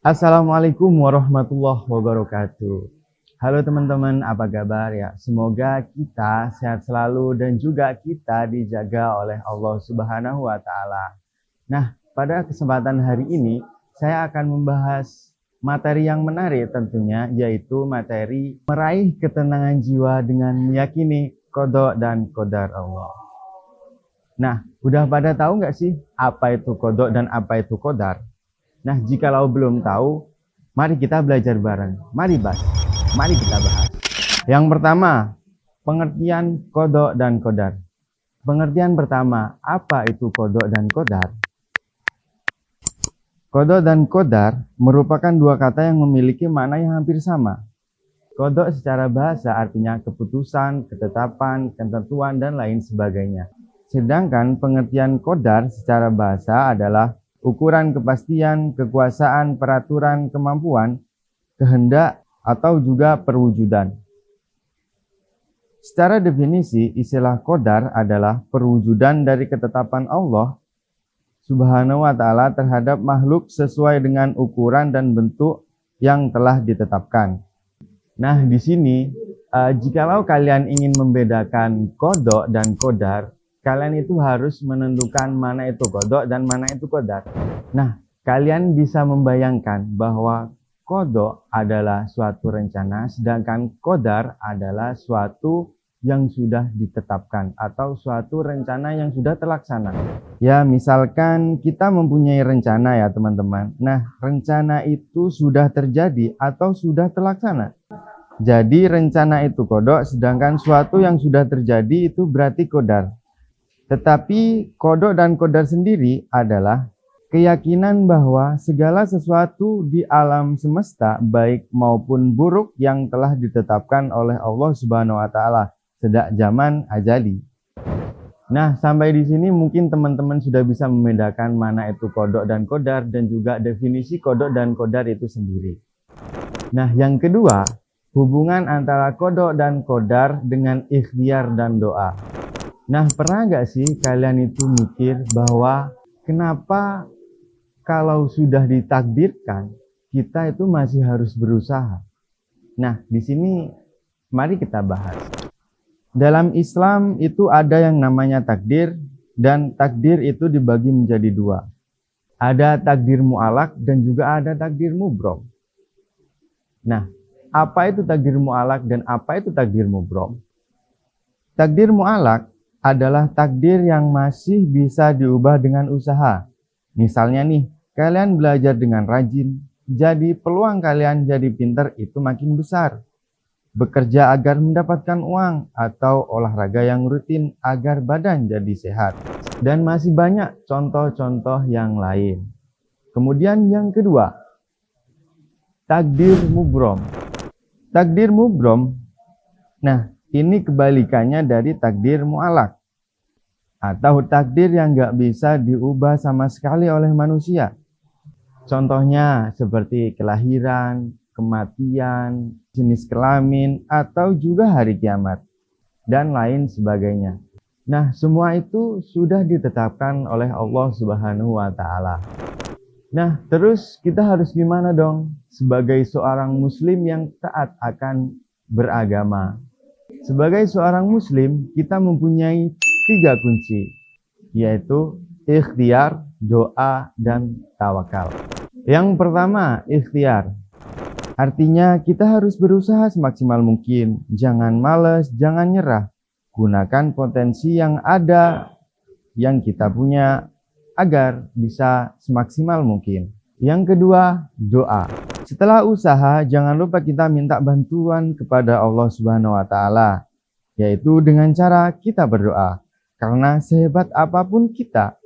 Assalamualaikum warahmatullahi wabarakatuh. Halo teman-teman, apa kabar ya? Semoga kita sehat selalu dan juga kita dijaga oleh Allah Subhanahu wa taala. Nah, pada kesempatan hari ini saya akan membahas materi yang menarik tentunya, yaitu materi meraih ketenangan jiwa dengan meyakini qada dan qadar Allah. Nah, udah pada tahu nggak sih apa itu qada dan apa itu qadar? Nah, jikalau belum tahu, mari kita belajar bareng. Mari kita bahas. Yang pertama, pengertian qada dan qadar. Pengertian pertama, apa itu qada dan qadar? Qada dan qadar merupakan dua kata yang memiliki makna yang hampir sama. Qada secara bahasa artinya keputusan, ketetapan, ketentuan, dan lain sebagainya. Sedangkan pengertian qadar secara bahasa adalah ukuran kepastian, kekuasaan, peraturan, kemampuan, kehendak, atau juga perwujudan. Secara definisi, istilah qadar adalah perwujudan dari ketetapan Allah Subhanahu wa ta'ala terhadap makhluk sesuai dengan ukuran dan bentuk yang telah ditetapkan. Nah, di sini, jikalau kalian ingin membedakan qada dan qadar, kalian itu harus menentukan mana itu qada dan mana itu qadar. Nah, kalian bisa membayangkan bahwa qada adalah suatu rencana, sedangkan qadar adalah suatu yang sudah ditetapkan atau suatu rencana yang sudah terlaksana. Ya, misalkan kita mempunyai rencana ya teman-teman. Nah, rencana itu sudah terjadi atau sudah terlaksana. Jadi rencana itu qada, sedangkan suatu yang sudah terjadi itu berarti qadar. Tetapi qada dan qadar sendiri adalah keyakinan bahwa segala sesuatu di alam semesta baik maupun buruk yang telah ditetapkan oleh Allah Subhanahu wa taala sejak zaman azali. Nah, sampai di sini mungkin teman-teman sudah bisa membedakan mana itu qada dan qadar dan juga definisi qada dan qadar itu sendiri. Nah, yang kedua, hubungan antara qada dan qadar dengan ikhtiar dan doa. Nah, pernah nggak sih kalian itu mikir bahwa kenapa kalau sudah ditakdirkan, kita itu masih harus berusaha? Nah, di sini mari kita bahas. Dalam Islam itu ada yang namanya takdir, dan takdir itu dibagi menjadi dua. Ada takdir mu'alaq dan juga ada takdir mubrom. Nah, apa itu takdir mu'alaq dan apa itu takdir mubrom? Takdir mu'alaq adalah takdir yang masih bisa diubah dengan usaha. Misalnya nih, kalian belajar dengan rajin, jadi peluang kalian jadi pintar itu makin besar. Bekerja agar mendapatkan uang atau olahraga yang rutin agar badan jadi sehat. Dan masih banyak contoh-contoh yang lain. Kemudian yang kedua, takdir mubrom. Takdir mubrom, nah ini kebalikannya dari takdir mu'alaq atau takdir yang nggak bisa diubah sama sekali oleh manusia. Contohnya seperti kelahiran, kematian, jenis kelamin, atau juga hari kiamat, dan lain sebagainya. Nah, semua itu sudah ditetapkan oleh Allah Subhanahu wa ta'ala. Nah, terus kita harus gimana dong sebagai seorang muslim yang taat akan beragama? Sebagai seorang muslim, kita mempunyai 3 kunci, yaitu ikhtiar, doa, dan tawakal. Yang pertama, ikhtiar. Artinya kita harus berusaha semaksimal mungkin. Jangan malas, jangan nyerah. Gunakan potensi yang ada, yang kita punya, agar bisa semaksimal mungkin. Yang kedua, doa. Setelah usaha, jangan lupa kita minta bantuan kepada Allah Subhanahu wa ta'ala, yaitu dengan cara kita berdoa. Karena sehebat apapun kita,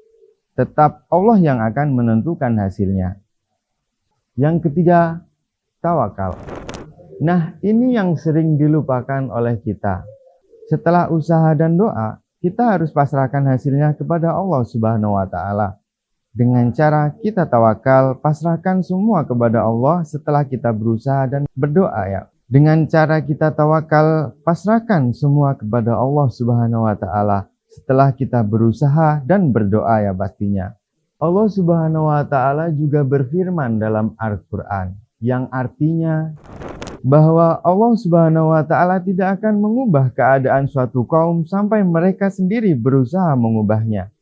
tetap Allah yang akan menentukan hasilnya. Yang ketiga, tawakal. Nah, ini yang sering dilupakan oleh kita. Setelah usaha dan doa, kita harus pasrahkan hasilnya kepada Allah Subhanahu wa ta'ala. Dengan cara kita tawakal, pasrahkan semua kepada Allah setelah kita berusaha dan berdoa ya. Dengan cara kita tawakal, pasrahkan semua kepada Allah Subhanahu wa ta'ala setelah kita berusaha dan berdoa ya pastinya. Allah Subhanahu wa Ta'ala juga berfirman dalam Al-Quran, yang artinya bahwa Allah Subhanahu wa Ta'ala tidak akan mengubah keadaan suatu kaum sampai mereka sendiri berusaha mengubahnya.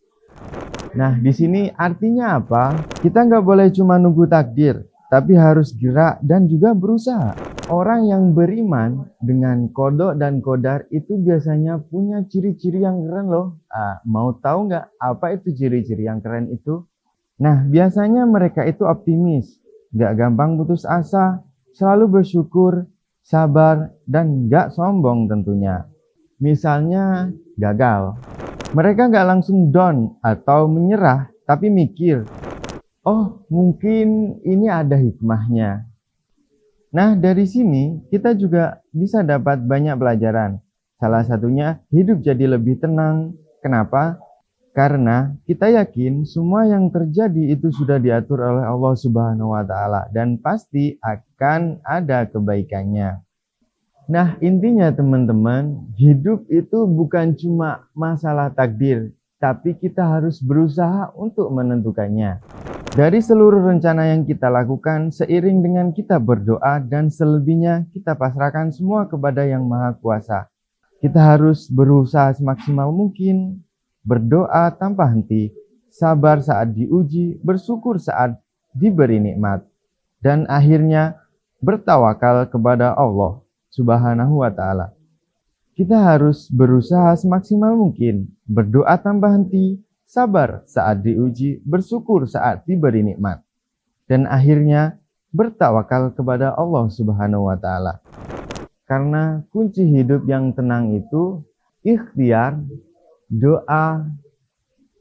Nah, di sini artinya apa? Kita nggak boleh cuma nunggu takdir, tapi harus gerak dan juga berusaha. Orang yang beriman dengan kodok dan kodar itu biasanya punya ciri-ciri yang keren loh. Mau tahu nggak apa itu ciri-ciri yang keren itu? Nah, biasanya mereka itu optimis, nggak gampang putus asa, selalu bersyukur, sabar, dan nggak sombong tentunya. Misalnya gagal, mereka nggak langsung down atau menyerah, tapi mikir, oh mungkin ini ada hikmahnya. Nah, dari sini kita juga bisa dapat banyak pelajaran. Salah satunya hidup jadi lebih tenang. Kenapa? Karena kita yakin semua yang terjadi itu sudah diatur oleh Allah Subhanahu wa Ta'ala dan pasti akan ada kebaikannya. Nah, intinya teman-teman, hidup itu bukan cuma masalah takdir, tapi kita harus berusaha untuk menentukannya. Dari seluruh rencana yang kita lakukan, seiring dengan kita berdoa dan selebihnya kita pasrahkan semua kepada Yang Maha Kuasa. Kita harus berusaha semaksimal mungkin, berdoa tanpa henti, sabar saat diuji, bersyukur saat diberi nikmat, dan akhirnya bertawakal kepada Allah Subhanahu wa Ta'ala. Kita harus berusaha semaksimal mungkin, berdoa tanpa henti, sabar saat diuji, bersyukur saat diberi nikmat, dan akhirnya bertawakal kepada Allah Subhanahu wa Ta'ala. Karena kunci hidup yang tenang itu ikhtiar, doa,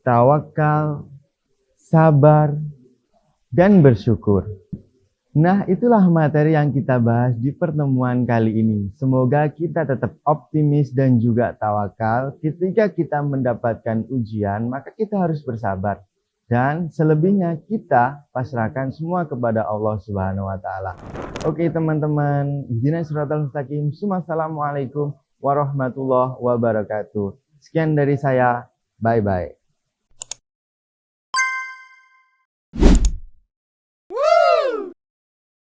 tawakal, sabar, dan bersyukur. Nah, itulah materi yang kita bahas di pertemuan kali ini. Semoga kita tetap optimis dan juga tawakal. Ketika kita mendapatkan ujian, maka kita harus bersabar. Dan selebihnya kita pasrahkan semua kepada Allah Subhanahu wa Ta'ala. Oke teman-teman, ihdinas siratal mustaqim. Assalamualaikum warahmatullahi wabarakatuh. Sekian dari saya. Bye-bye.